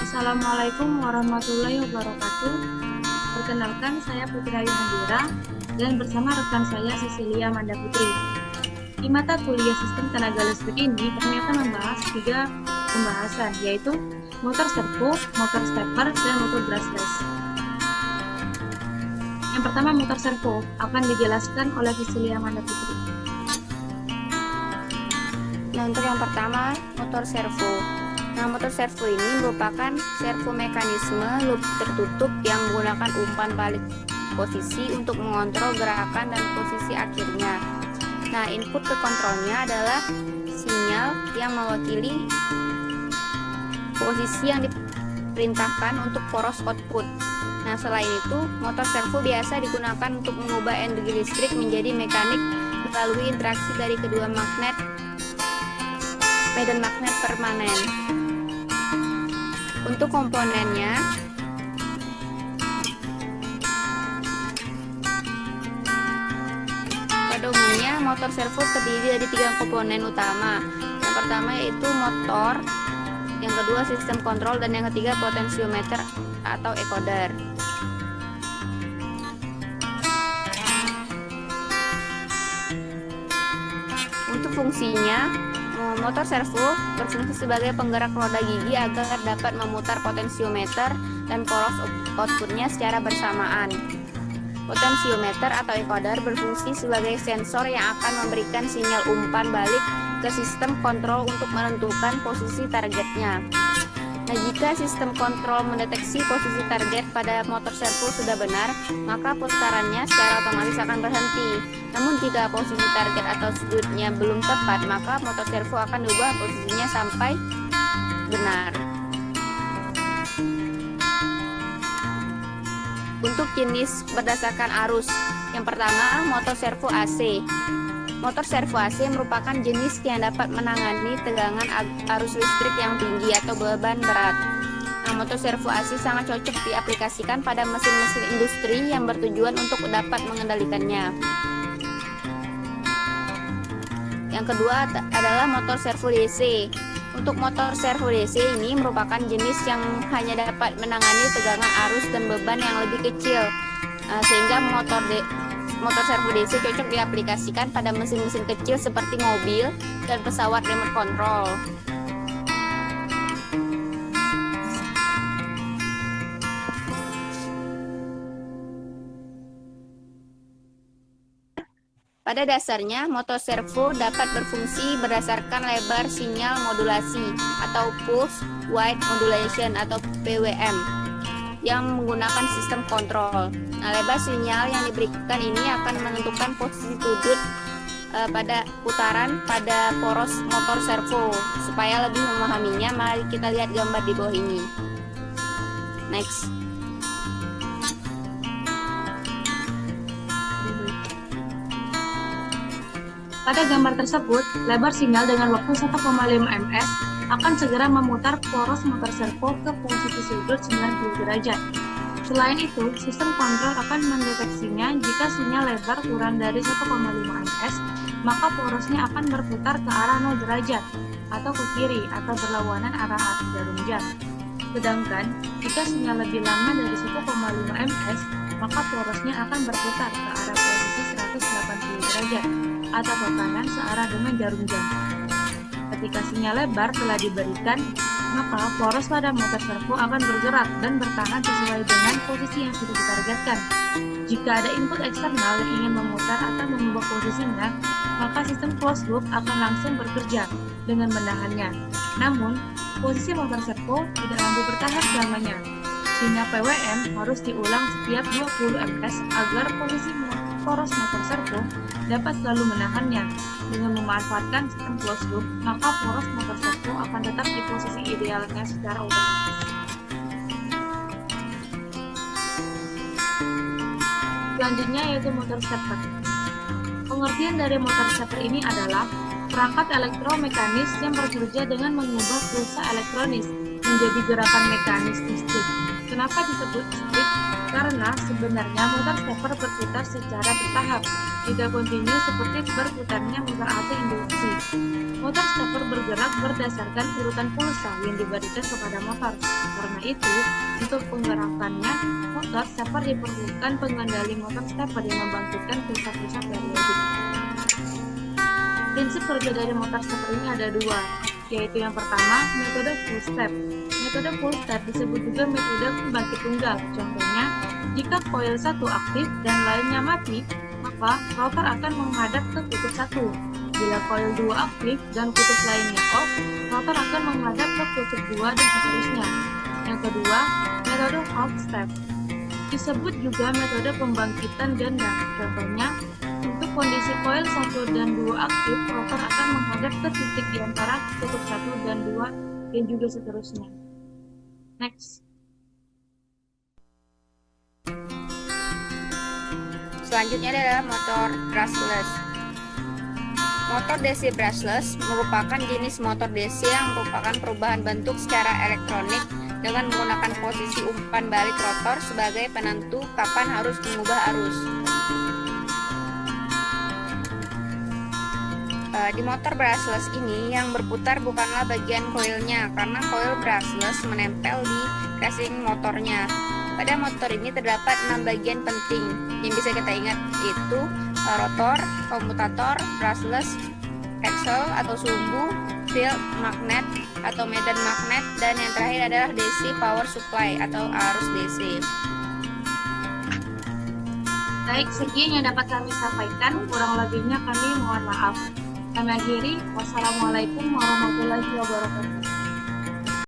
Assalamualaikum warahmatullahi wabarakatuh. Perkenalkan, saya Putri Ayu Handira dan bersama rekan saya Cecilia Manda Putri. Di mata kuliah Sistem Tenaga Listrik ini kami akan membahas 3 pembahasan, yaitu motor servo, motor stepper, dan motor brushless. Yang pertama, motor servo akan dijelaskan oleh Cecilia Manda Putri. Nah, untuk yang pertama, motor servo. Nah, motor servo ini merupakan servo mekanisme loop tertutup yang menggunakan umpan balik posisi untuk mengontrol gerakan dan posisi akhirnya. Nah, input ke kontrolnya adalah sinyal yang mewakili posisi yang diperintahkan untuk poros output. Nah, selain itu, motor servo biasa digunakan untuk mengubah energi listrik menjadi mekanik melalui interaksi dari kedua medan magnet permanen. Untuk komponennya, pada umumnya motor servo terdiri dari 3 komponen utama. Yang pertama yaitu motor, yang kedua sistem kontrol, dan yang ketiga potensiometer atau encoder. Untuk fungsinya, motor servo berfungsi sebagai penggerak roda gigi agar dapat memutar potensiometer dan poros outputnya secara bersamaan. Potensiometer atau encoder berfungsi sebagai sensor yang akan memberikan sinyal umpan balik ke sistem kontrol untuk menentukan posisi targetnya. Nah, jika sistem kontrol mendeteksi posisi target pada motor servo sudah benar, maka putarannya secara otomatis akan berhenti. Namun jika posisi target atau sudutnya belum tepat, maka motor servo akan diubah posisinya sampai benar. Untuk jenis berdasarkan arus, yang pertama motor servo AC. Motor servo AC merupakan jenis yang dapat menangani tegangan arus listrik yang tinggi atau beban berat. Nah, motor servo AC sangat cocok diaplikasikan pada mesin-mesin industri yang bertujuan untuk dapat mengendalikannya. Yang kedua adalah motor servo DC. Untuk motor servo DC ini merupakan jenis yang hanya dapat menangani tegangan arus dan beban yang lebih kecil, sehingga motor servo DC cocok diaplikasikan pada mesin-mesin kecil seperti mobil dan pesawat remote control. Pada dasarnya, motor servo dapat berfungsi berdasarkan lebar sinyal modulasi atau pulse width modulation atau PWM yang menggunakan sistem kontrol. Nah, lebar sinyal yang diberikan ini akan menentukan posisi sudut pada putaran pada poros motor servo. Supaya lebih memahaminya, mari kita lihat gambar di bawah ini. Next. Pada gambar tersebut, lebar sinyal dengan waktu 1,5 ms akan segera memutar poros motor servo ke posisi sudut 90 derajat. Selain itu, sistem kontrol akan mendeteksinya jika sinyal lebar kurang dari 1,5 ms, maka porosnya akan berputar ke arah 0 derajat atau ke kiri atau berlawanan arah jarum jam. Sedangkan, jika sinyal lebih lama dari 1,5 ms, maka porosnya akan berputar ke arah posisi 180 derajat atau ke kanan searah dengan jarum jam. Ketika sinyal lebar telah diberikan, maka poros pada motor servo akan bergerak dan bertahan sesuai dengan posisi yang sudah ditargetkan. Jika ada input eksternal yang ingin memutar atau mengubah posisinya, maka sistem closed loop akan langsung bekerja dengan menahannya. Namun, posisi motor servo tidak mampu bertahan selamanya. Sinyal PWM harus diulang setiap 20 ms agar posisi poros motor servo dapat selalu menahannya. Dengan memanfaatkan sistem closed loop, maka poros motor servo akan tetap di posisi idealnya secara otomatis. Selanjutnya yaitu motor stepper. Pengertian dari motor stepper ini adalah perangkat elektromekanis yang bekerja dengan mengubah pulsa elektronis menjadi gerakan mekanis listrik. Kenapa disebut listrik? Karena sebenarnya motor stepper berputar secara bertahap, tidak kontinu seperti berputarnya motor AC induksi. Motor stepper bergerak berdasarkan urutan pulsa yang diberikan kepada motor. Karena itu, untuk penggerakannya, motor stepper diperlukan pengendali motor stepper yang membangkitkan pulsa-pulsa periodik. Prinsip kerja dari motor stepper ini ada dua, yaitu yang pertama, metode full step. Metode full step disebut juga metode pembangkit tunggal. Contohnya, jika coil 1 aktif dan lainnya mati, maka rotor akan menghadap ke kutub 1. Bila coil 2 aktif dan kutub lainnya off, rotor akan menghadap ke kutub 2 dan seterusnya. Yang kedua, metode half step. Disebut juga metode pembangkitan ganda. Contohnya, untuk kondisi coil 1 dan 2 aktif, rotor akan menghadap ke titik di antara kutub 1 dan 2 dan juga seterusnya. Next. Selanjutnya adalah motor brushless. Motor DC brushless merupakan jenis motor DC yang merupakan perubahan bentuk secara elektronik dengan menggunakan posisi umpan balik rotor sebagai penentu kapan harus mengubah arus. Di motor brushless ini yang berputar bukanlah bagian coilnya, karena coil brushless menempel di casing motornya. Pada motor ini terdapat 6 bagian penting yang bisa kita ingat, yaitu rotor, komutator, brushless, axle atau sumbu, field magnet atau medan magnet, dan yang terakhir adalah DC power supply atau arus DC. Baik, sekian yang dapat kami sampaikan. Kurang lebihnya kami mohon maaf. Kami akhiri. Wassalamualaikum warahmatullahi wabarakatuh.